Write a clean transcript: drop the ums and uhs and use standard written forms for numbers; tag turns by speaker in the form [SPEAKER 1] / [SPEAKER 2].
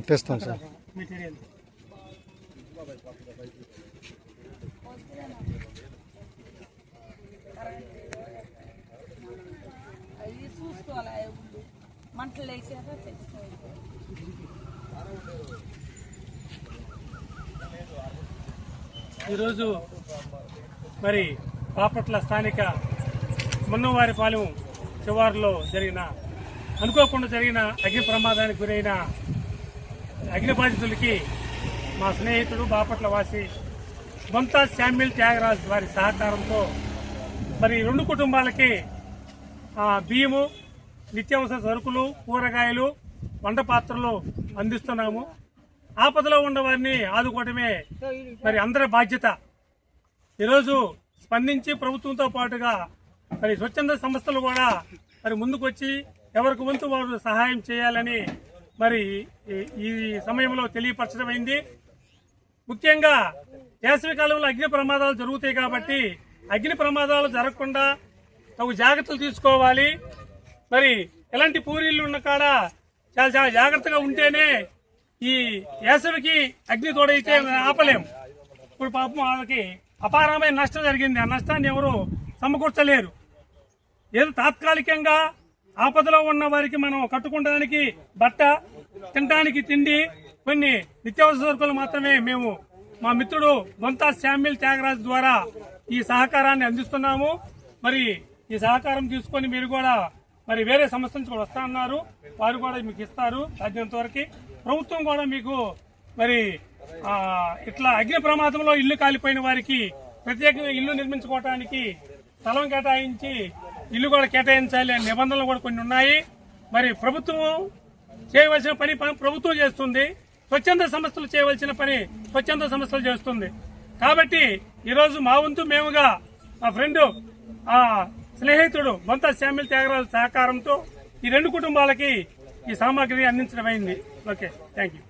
[SPEAKER 1] తెస్తాం sir.
[SPEAKER 2] Material మంటలు వేసాక తెచ్చుకోవాలి. ఈరోజు మరి బాపట్ల స్థానిక మున్నవారిపాలెం శివారులో అనుకోకుండా జరిగిన అగ్ని ప్రమాదానికి గురైన అగ్ని బాధితులకి మా స్నేహితుడు బాపట్ల వాసి బొంతా శామ్యుల్ త్యాగరాజ్ వారి సహకారంతో మరి 2 కుటుంబాలకి బియ్యము, నిత్యావసర సరుకులు, కూరగాయలు, వంట పాత్రలు అందిస్తున్నాము. ఆపదలో ఉన్న వారిని ఆదుకోవడమే మరి అందరి బాధ్యత. ఈరోజు స్పందించి ప్రభుత్వంతో పాటుగా మరి స్వచ్ఛంద సంస్థలు కూడా మరి ముందుకొచ్చి ఎవరికి వంతు వారు సహాయం చేయాలని మరి ఈ సమయంలో తెలియపరచడమైంది. ముఖ్యంగా వేసవికాలంలో అగ్ని ప్రమాదాలు జరుగుతాయి కాబట్టి అగ్ని ప్రమాదాలు జరగకుండా తగు జాగ్రత్తలు తీసుకోవాలి. మరి ఎలాంటి పూరీలు ఉన్న కాడ చాలా జాగ్రత్తగా ఉంటేనే ఈ వేసవికి అగ్ని తోడైతే ఆపలేం. ఇప్పుడు పాపం వాళ్ళకి అపారమైన నష్టం జరిగింది. ఆ నష్టాన్ని ఎవరు సమకూర్చలేరు. ఏదో తాత్కాలికంగా ఆపదలో ఉన్న వారికి మనం కట్టుకోవడానికి బట్ట, తినడానికి తిండి, కొన్ని నిత్యావసర సరుకులు మాత్రమే మేము మా మిత్రుడు బొంతా శామ్యుల్ త్యాగరాజ్ ద్వారా ఈ సహకారాన్ని అందిస్తున్నాము. మరి ఈ సహకారం తీసుకొని మీరు కూడా మరి వేరే సంస్థ నుంచి కూడా వస్తా అన్నారు. వారు కూడా మీకు ఇస్తారు సాధ్యమంత వరకు. ప్రభుత్వం కూడా మీకు మరి ఇట్లా అగ్ని ప్రమాదంలో ఇల్లు కాలిపోయిన వారికి ప్రత్యేకంగా ఇల్లు నిర్మించుకోవడానికి స్థలం కేటాయించి ఇల్లు కూడా కేటాయించాలి అనే నిబంధనలు కూడా కొన్ని ఉన్నాయి. మరి ప్రభుత్వం చేయవలసిన పని ప్రభుత్వం చేస్తుంది. స్వచ్ఛంద సంస్థలు చేయవలసిన పని స్వచ్ఛంద సంస్థలు చేస్తుంది. కాబట్టి ఈరోజు మా వంతు మేముగా మా ఫ్రెండ్ స్నేహితుడు బొంతా శామ్యుల్ త్యాగరాజు సహకారంతో ఈ 2 కుటుంబాలకి ఈ సామాగ్రి అందించడమైంది. Okay, thank you.